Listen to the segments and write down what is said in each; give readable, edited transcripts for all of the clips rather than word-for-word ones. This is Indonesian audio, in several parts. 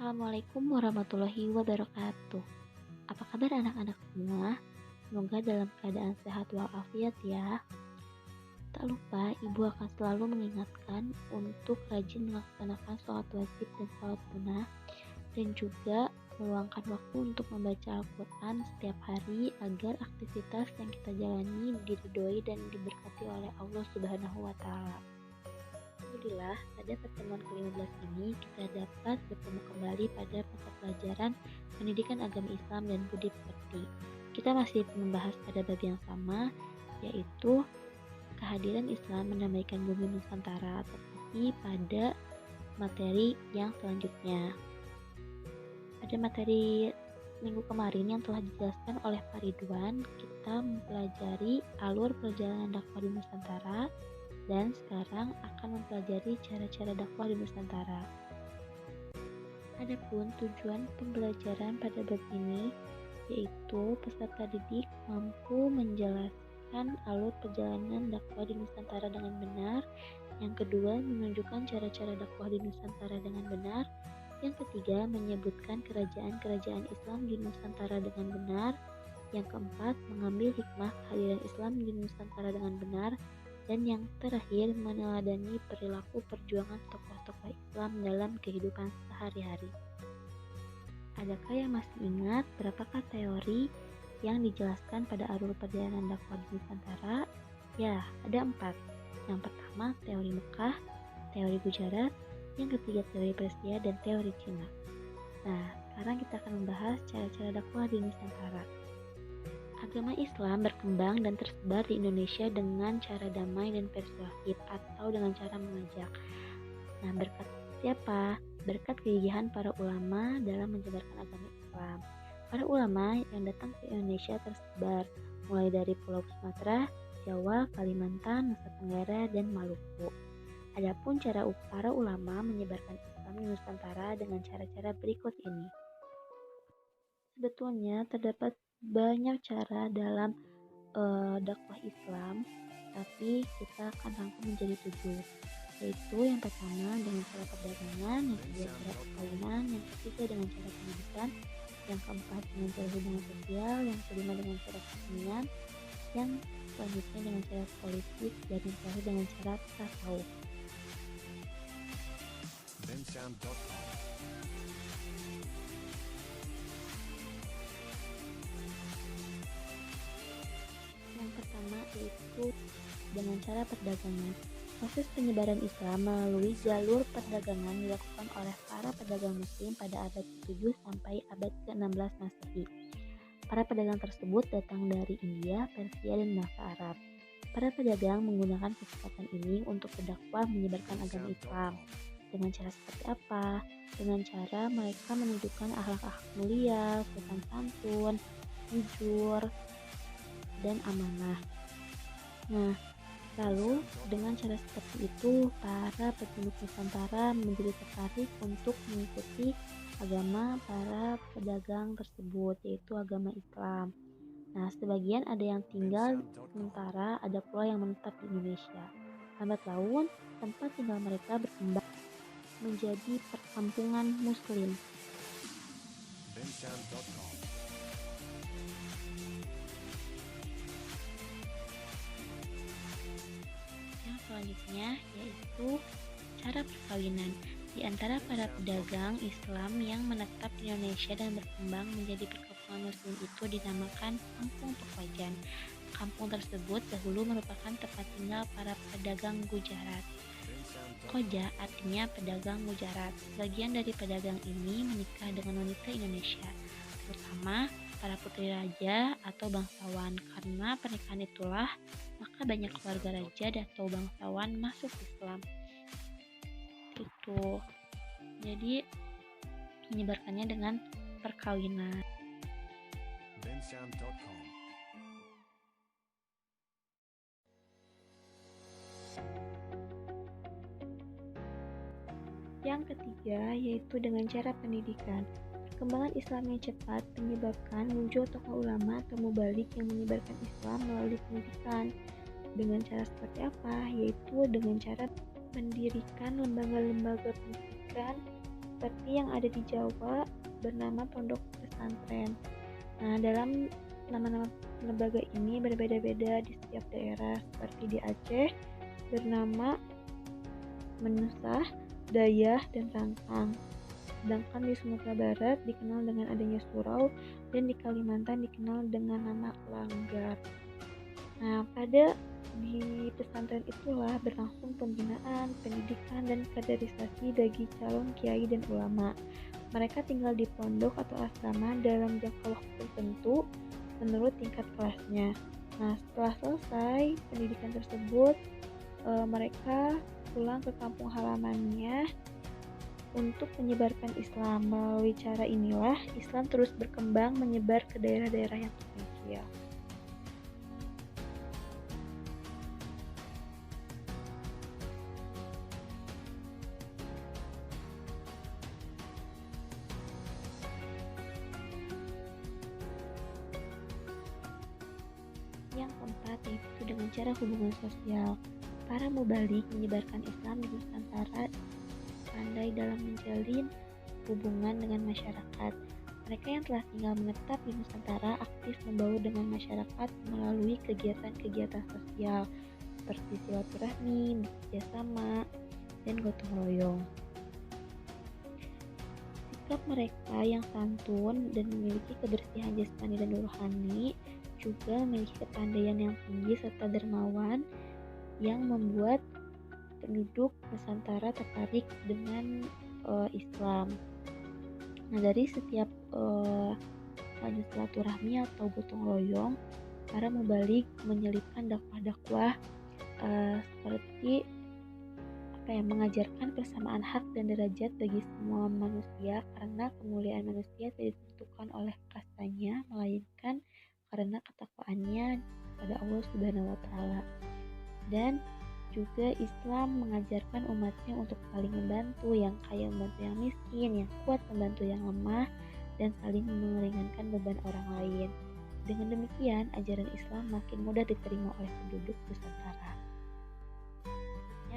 Assalamualaikum warahmatullahi wabarakatuh. Apa kabar anak-anak semua? Semoga dalam keadaan sehat walafiat ya. Tak lupa, ibu akan selalu mengingatkan untuk rajin melaksanakan sholat wajib dan sholat sunnah, dan juga meluangkan waktu untuk membaca Al-Quran setiap hari agar aktivitas yang kita jalani diridhoi dan diberkati oleh Allah Subhanahu wa Ta'ala. Alhamdulillah, pada pertemuan ke-15 ini kita dapat bertemu kembali pada mata pelajaran pendidikan agama Islam dan budi pekerti. Kita masih membahas pada bab yang sama, yaitu kehadiran Islam mendamaikan bumi Nusantara, tetapi pada materi yang selanjutnya. Pada materi minggu kemarin yang telah dijelaskan oleh Pak Ridwan, kita mempelajari alur perjalanan dakwah di Nusantara, dan sekarang akan mempelajari cara-cara dakwah di Nusantara. Adapun tujuan pembelajaran pada bab ini yaitu peserta didik mampu menjelaskan alur perjalanan dakwah di Nusantara dengan benar. Yang kedua, menunjukkan cara-cara dakwah di Nusantara dengan benar. Yang ketiga, menyebutkan kerajaan-kerajaan Islam di Nusantara dengan benar. Yang keempat, mengambil hikmah kehadiran Islam di Nusantara dengan benar. Dan yang terakhir, meneladani perilaku perjuangan tokoh-tokoh Islam dalam kehidupan sehari-hari. Adakah yang masih ingat berapakah teori yang dijelaskan pada alur perjalanan dakwah di Nusantara? Ya, ada 4. Yang pertama, teori Mekah, teori Gujarat, yang ketiga teori Persia, dan teori Cina. Nah, sekarang kita akan membahas cara-cara dakwah di Nusantara. Agama Islam berkembang dan tersebar di Indonesia dengan cara damai dan persuasif atau dengan cara mengajak. Nah, berkat siapa? Berkat kegigihan para ulama dalam menyebarkan agama Islam. Para ulama yang datang ke Indonesia tersebar mulai dari Pulau Sumatera, Jawa, Kalimantan, Nusa Tenggara, dan Maluku. Adapun cara para ulama menyebarkan Islam di Nusantara dengan cara-cara berikut ini. Sebetulnya terdapat banyak cara dalam dakwah Islam, tapi kita akan rangkum menjadi 7, yaitu yang pertama dengan cara perdagangan, yang kedua cara perkawinan, yang ketiga dengan cara pendidikan, yang keempat dengan cara hubungan sosial, yang kelima dengan cara kesenian, yang selanjutnya dengan cara politik, dan yang terakhir dengan cara tasawuf. Yang pertama yaitu dengan cara perdagangan. Proses penyebaran Islam melalui jalur perdagangan dilakukan oleh para pedagang muslim pada abad ke-7 sampai abad ke-16 Masehi. Para pedagang tersebut datang dari India, Persia, dan bangsa Arab. Para pedagang menggunakan kesempatan ini untuk berdakwah menyebarkan agama Islam. Dengan cara seperti apa? Dengan cara mereka menunjukkan akhlak-akhlak mulia, sopan santun, jujur, dan amanah. Nah, lalu dengan cara seperti itu para penduduk Nusantara menjadi tertarik untuk mengikuti agama para pedagang tersebut, yaitu agama Islam. Nah, sebagian ada yang tinggal sementara, ada pula yang menetap di Indonesia. Lambat laun, tempat tinggal mereka berkembang menjadi perkampungan Muslim. Yang selanjutnya yaitu cara perkawinan. Di antara para pedagang Islam yang menetap di Indonesia dan berkembang menjadi perkampungan Muslim itu dinamakan Kampung Pekojan. Kampung tersebut dahulu merupakan tempat tinggal para pedagang Gujarat. Koja artinya pedagang Gujarat. Sebagian dari pedagang ini menikah dengan wanita Indonesia, terutama para putri raja atau bangsawan. Karena pernikahan itulah maka banyak keluarga raja atau bangsawan masuk Islam. Itu jadi menyebarkannya dengan perkawinan. Yang ketiga yaitu dengan cara pendidikan. Perkembangan Islam yang cepat menyebabkan muncul tokoh ulama atau mubalik yang menyebarkan Islam melalui pendidikan. Dengan cara seperti apa? Yaitu dengan cara mendirikan lembaga-lembaga pendidikan seperti yang ada di Jawa bernama pondok pesantren. Nah, dalam nama-nama lembaga ini berbeda-beda di setiap daerah, seperti di Aceh bernama Menusah, Dayah, dan Rangkang. Sedangkan di Sumatera Barat dikenal dengan adanya surau, dan di Kalimantan dikenal dengan nama Langgar. Nah, di pesantren itulah berlangsung pembinaan, pendidikan, dan kaderisasi bagi calon kiai dan ulama. Mereka tinggal di pondok atau asrama dalam jangka waktu tertentu menurut tingkat kelasnya. Nah, setelah selesai pendidikan tersebut, mereka pulang ke kampung halamannya untuk menyebarkan Islam. Melalui cara inilah Islam terus berkembang menyebar ke daerah-daerah yang terpencil. Yang keempat yaitu dengan cara hubungan sosial. Para mubalik menyebarkan Islam di Nusantara pandai dalam menjalin hubungan dengan masyarakat. Mereka yang telah tinggal menetap di Nusantara aktif membaur dengan masyarakat melalui kegiatan-kegiatan sosial seperti silaturahmi, bekerjasama, dan gotong royong. Sikap mereka yang santun dan memiliki kebersihan jasmani dan rohani juga memiliki kepandaian yang tinggi serta dermawan yang membuat penduduk Nusantara tertarik dengan Islam. Nah, dari setiap silaturahmi atau gotong royong, para mubalik menyelipkan dakwah-dakwah seperti mengajarkan persamaan hak dan derajat bagi semua manusia, karena kemuliaan manusia tidak ditentukan oleh kastanya, melainkan karena ketakwaannya kepada Allah Subhanahu wa Ta'ala. Dan juga Islam mengajarkan umatnya untuk saling membantu, yang kaya membantu yang miskin, yang kuat membantu yang lemah, dan saling meringankan beban orang lain. Dengan demikian, ajaran Islam makin mudah diterima oleh penduduk Nusantara,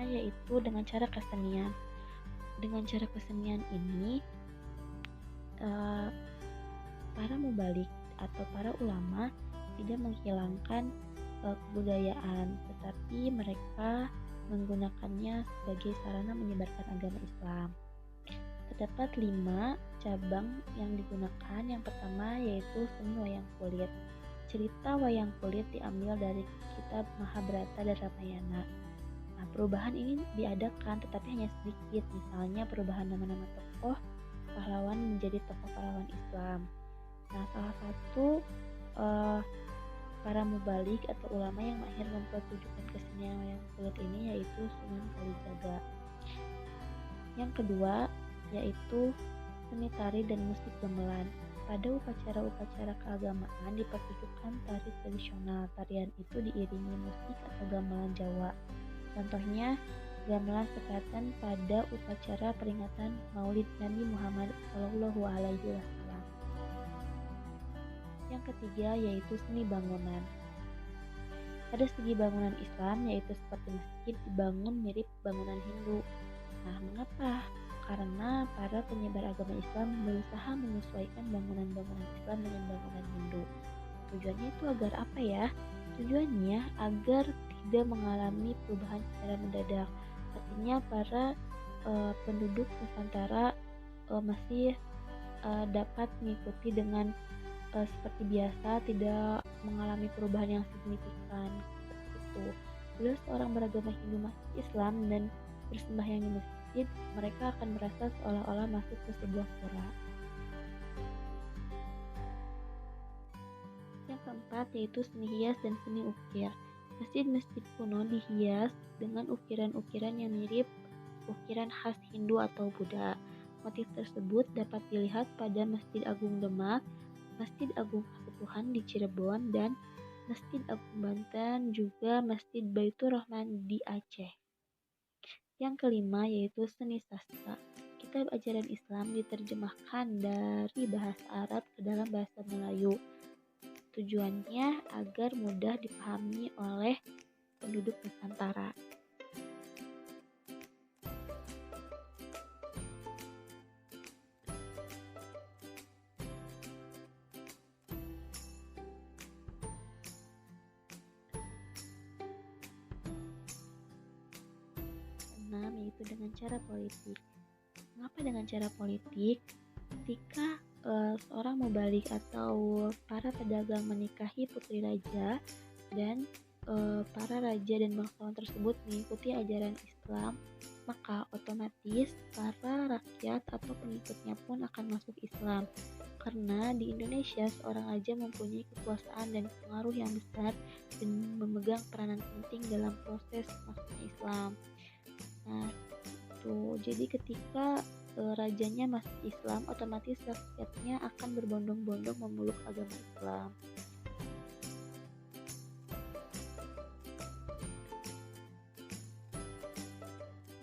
yaitu dengan cara kesenian. Dengan cara kesenian ini, para mubalik atau para ulama tidak menghilangkan kebudayaan, tetapi mereka menggunakannya sebagai sarana menyebarkan agama Islam. Terdapat 5 cabang yang digunakan. Yang pertama yaitu seni wayang kulit. Cerita wayang kulit diambil dari kitab Mahabharata dan Ramayana. Nah, perubahan ini diadakan tetapi hanya sedikit, misalnya perubahan nama-nama tokoh pahlawan menjadi tokoh pahlawan Islam. Nah, salah satu para mubalik atau ulama yang mahir mempertunjukkan kesenian wayang kulit ini yaitu Sunan Kalijaga. Yang kedua yaitu seni tari dan musik gamelan. Pada upacara-upacara keagamaan dipertunjukkan tari tradisional. Tarian itu diiringi musik atau gamelan Jawa. Contohnya gamelan sekatan pada upacara peringatan Maulid Nabi Muhammad SAW. Yang ketiga yaitu seni bangunan. Pada segi bangunan Islam, yaitu seperti masjid, dibangun mirip bangunan Hindu. Nah, mengapa? Karena para penyebar agama Islam berusaha menyesuaikan bangunan-bangunan Islam dengan bangunan Hindu. Tujuannya itu agar apa ya? Tujuannya agar tidak mengalami perubahan secara mendadak. Artinya para penduduk Nusantara masih dapat mengikuti dengan seperti biasa, tidak mengalami perubahan yang signifikan seperti itu. Bila seorang beragama Hindu masuk Islam dan bersembahyang di masjid, mereka akan merasa seolah-olah masuk ke sebuah pura. Yang keempat yaitu seni hias dan seni ukir. Masjid-masjid kuno dihias dengan ukiran-ukiran yang mirip ukiran khas Hindu atau Buddha. Motif tersebut dapat dilihat pada Masjid Agung Demak, Masjid Agung Pasepuhan di Cirebon, dan Masjid Agung Banten, juga Masjid Baitur Rahman di Aceh. Yang kelima yaitu seni sastra. Kitab ajaran Islam diterjemahkan dari bahasa Arab ke dalam bahasa Melayu. Tujuannya agar mudah dipahami oleh penduduk Nusantara. keenam yaitu dengan cara politik. Mengapa dengan cara politik? Ketika seorang mubalik atau para pedagang menikahi putri raja dan para raja dan bangsawan tersebut mengikuti ajaran Islam, maka otomatis para rakyat atau pengikutnya pun akan masuk Islam. Karena di Indonesia seorang raja mempunyai kekuasaan dan pengaruh yang besar dan memegang peranan penting dalam proses masuknya Islam. Nah, jadi ketika rajanya masuk Islam, otomatis rakyatnya akan berbondong-bondong memeluk agama Islam.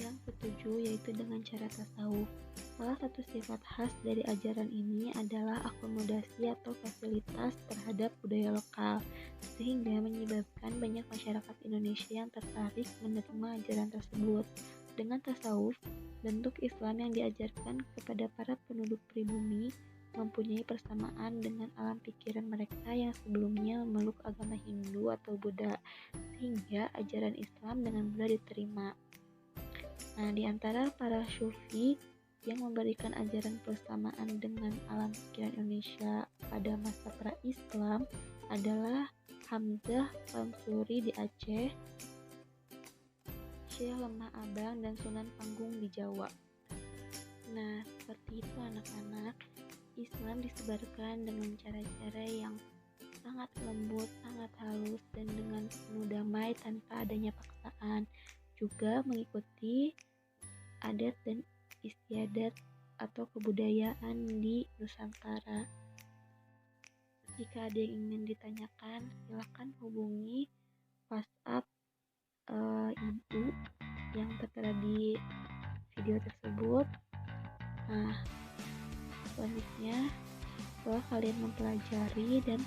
Yang ketujuh yaitu dengan cara tasawuf. Salah satu sifat khas dari ajaran ini adalah akomodasi atau fasilitas terhadap budaya lokal, sehingga menyebabkan banyak masyarakat Indonesia yang tertarik menerima ajaran tersebut. Dengan tasawuf, bentuk Islam yang diajarkan kepada para penduduk pribumi mempunyai persamaan dengan alam pikiran mereka yang sebelumnya memeluk agama Hindu atau Buddha, sehingga ajaran Islam dengan mudah diterima. Nah, di antara para sufi yang memberikan ajaran persamaan dengan alam pikiran Indonesia pada masa pra-Islam adalah Hamzah Mansuri di Aceh, Syekh Lemah Abang, dan Sunan Panggung di Jawa. Nah, seperti itu anak-anak, Islam disebarkan dengan cara-cara yang sangat lembut, sangat halus, dan dengan penuh damai tanpa adanya paksaan. Juga mengikuti adat dan istiadat atau kebudayaan di Nusantara. Jika ada yang ingin ditanyakan, silakan hubungi WhatsApp ibu yang tertera di video tersebut. Nah, selanjutnya setelah kalian mempelajari dan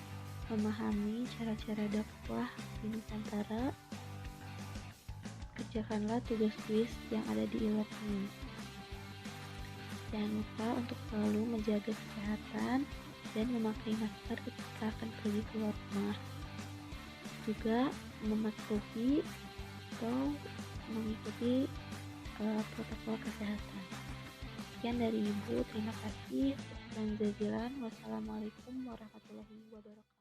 memahami cara-cara dakwah di Nusantara, kerjakanlah tugas kuis yang ada di e-learning. Jangan lupa untuk selalu menjaga kesehatan dan memakai masker ketika akan pergi keluar rumah. Juga mematuhi atau mengikuti protokol kesehatan. Sekian dari Ibu, terima kasih. Wassalamualaikum warahmatullahi wabarakatuh.